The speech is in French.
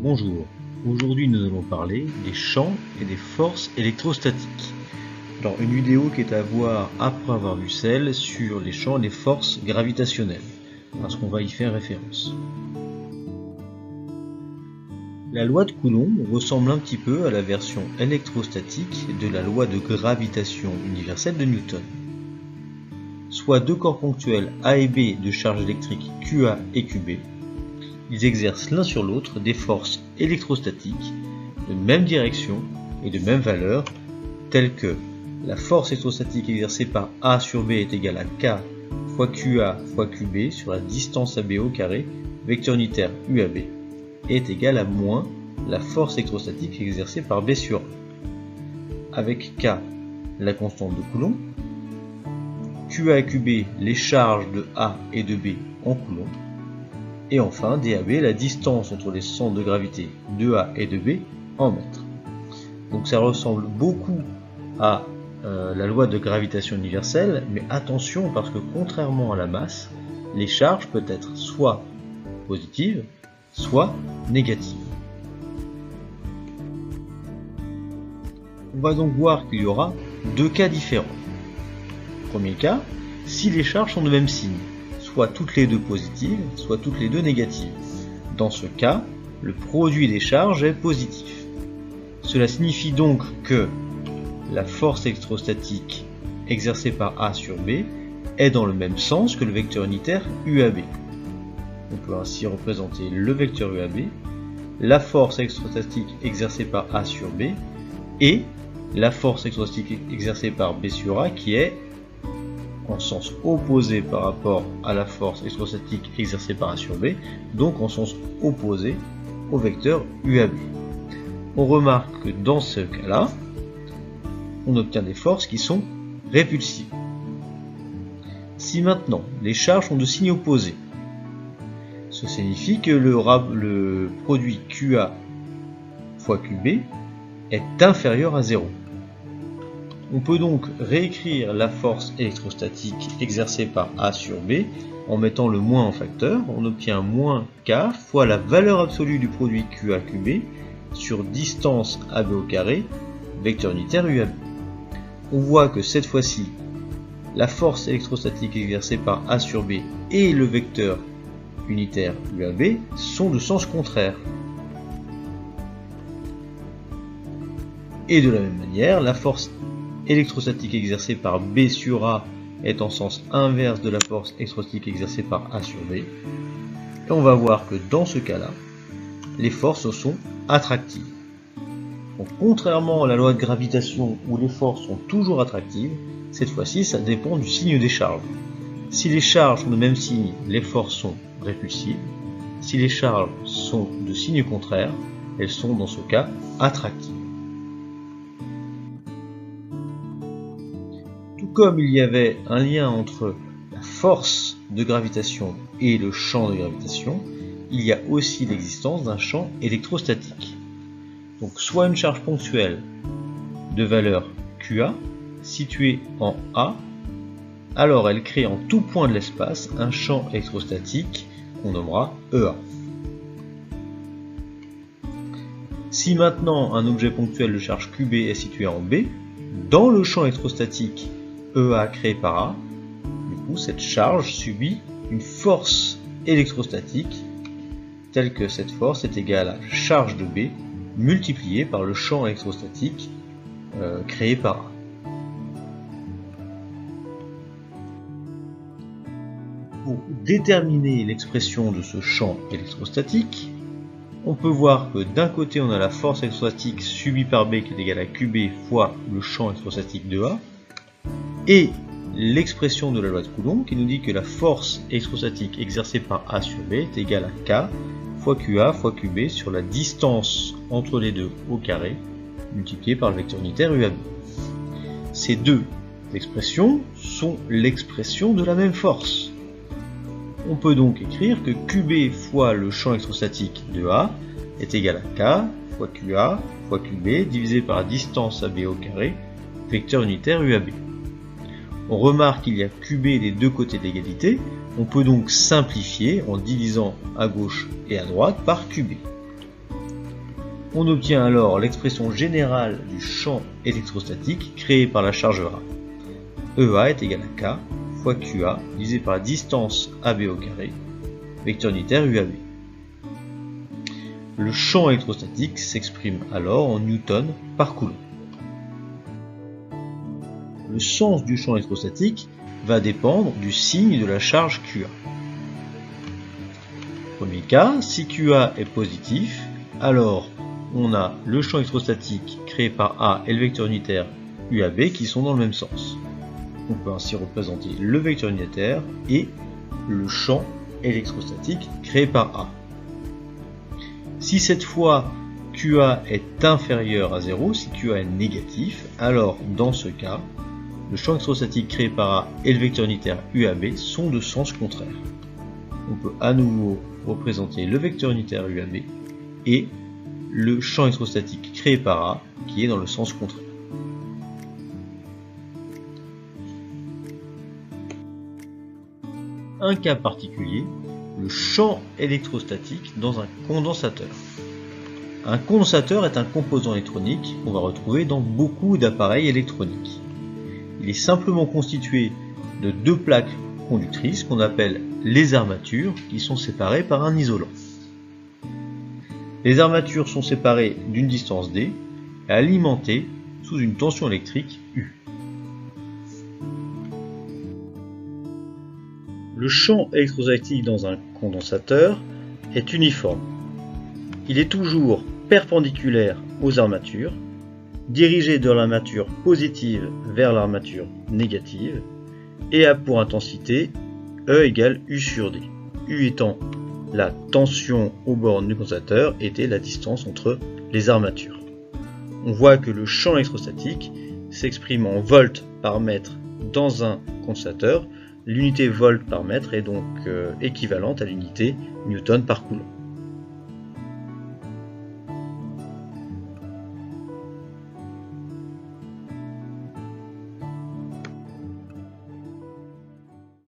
Bonjour, aujourd'hui nous allons parler des champs et des forces électrostatiques. Alors une vidéo qui est à voir après avoir vu celle sur les champs et les forces gravitationnelles, parce qu'on va y faire référence. La loi de Coulomb ressemble un petit peu à la version électrostatique de la loi de gravitation universelle de Newton. Soit deux corps ponctuels A et B de charge électrique QA et QB, ils exercent l'un sur l'autre des forces électrostatiques de même direction et de même valeur, telles que la force électrostatique exercée par A sur B est égale à K fois QA fois QB sur la distance AB au carré, vecteur unitaire UAB, est égale à moins la force électrostatique exercée par B sur A. Avec K, la constante de Coulomb, QA et QB, les charges de A et de B en Coulomb, et enfin DAB, la distance entre les centres de gravité de A et de B en mètres. Donc ça ressemble beaucoup à la loi de gravitation universelle, mais attention parce que contrairement à la masse, les charges peuvent être soit positives, soit négatives. On va donc voir qu'il y aura deux cas différents. Premier cas, si les charges sont de même signe, soit toutes les deux positives, soit toutes les deux négatives. Dans ce cas, le produit des charges est positif. Cela signifie donc que la force électrostatique exercée par A sur B est dans le même sens que le vecteur unitaire UAB. On peut ainsi représenter le vecteur UAB, la force électrostatique exercée par A sur B et la force électrostatique exercée par B sur A qui est en sens opposé par rapport à la force électrostatique exercée par A sur B, donc en sens opposé au vecteur UAB. On remarque que dans ce cas-là, on obtient des forces qui sont répulsives. Si maintenant les charges sont de signe opposé, ce signifie que le produit QA fois QB est inférieur à 0. On peut donc réécrire la force électrostatique exercée par A sur B en mettant le moins en facteur. On obtient moins K fois la valeur absolue du produit QA-QB sur distance AB au carré, vecteur unitaire UAB. On voit que cette fois-ci, la force électrostatique exercée par A sur B et le vecteur unitaire UAB sont de sens contraire. Et de la même manière, la force électrostatique exercée par B sur A est en sens inverse de la force électrostatique exercée par A sur B. Et on va voir que dans ce cas-là, les forces sont attractives. Donc, contrairement à la loi de gravitation où les forces sont toujours attractives, cette fois-ci ça dépend du signe des charges. Si les charges sont de même signe, les forces sont répulsives. Si les charges sont de signe contraire, elles sont dans ce cas attractives. Comme il y avait un lien entre la force de gravitation et le champ de gravitation, il y a aussi l'existence d'un champ électrostatique. Donc soit une charge ponctuelle de valeur QA située en A, alors elle crée en tout point de l'espace un champ électrostatique qu'on nommera EA. Si maintenant un objet ponctuel de charge QB est situé en B, dans le champ électrostatique EA créé par A, du coup cette charge subit une force électrostatique telle que cette force est égale à la charge de B multipliée par le champ électrostatique créé par A. Pour déterminer l'expression de ce champ électrostatique, on peut voir que d'un côté on a la force électrostatique subie par B qui est égale à QB fois le champ électrostatique de A, et l'expression de la loi de Coulomb qui nous dit que la force électrostatique exercée par A sur B est égale à K fois QA fois QB sur la distance entre les deux au carré multiplié par le vecteur unitaire UAB. Ces deux expressions sont l'expression de la même force. On peut donc écrire que QB fois le champ électrostatique de A est égal à K fois QA fois QB divisé par la distance AB au carré, vecteur unitaire UAB. On remarque qu'il y a QB des deux côtés de l'égalité, on peut donc simplifier en divisant à gauche et à droite par QB. On obtient alors l'expression générale du champ électrostatique créé par la charge A. EA est égal à K fois QA divisé par la distance AB au carré, vecteur unitaire UAB. Le champ électrostatique s'exprime alors en newton par coulomb. Le sens du champ électrostatique va dépendre du signe de la charge QA. Premier cas, si QA est positif, alors on a le champ électrostatique créé par A et le vecteur unitaire UAB qui sont dans le même sens. On peut ainsi représenter le vecteur unitaire et le champ électrostatique créé par A. Si cette fois QA est inférieur à 0, si QA est négatif, alors dans ce cas, le champ électrostatique créé par A et le vecteur unitaire UAB sont de sens contraire. On peut à nouveau représenter le vecteur unitaire UAB et le champ électrostatique créé par A qui est dans le sens contraire. Un cas particulier, le champ électrostatique dans un condensateur. Un condensateur est un composant électronique qu'on va retrouver dans beaucoup d'appareils électroniques. Il est simplement constitué de deux plaques conductrices qu'on appelle les armatures qui sont séparées par un isolant. Les armatures sont séparées d'une distance d et alimentées sous une tension électrique U. Le champ électrostatique dans un condensateur est uniforme. Il est toujours perpendiculaire aux armatures, dirigé de l'armature positive vers l'armature négative, et a pour intensité E égale U sur D. U étant la tension aux bornes du condensateur et D la distance entre les armatures. On voit que le champ électrostatique s'exprime en volts par mètre dans un condensateur. L'unité volt par mètre est donc équivalente à l'unité newton par coulomb.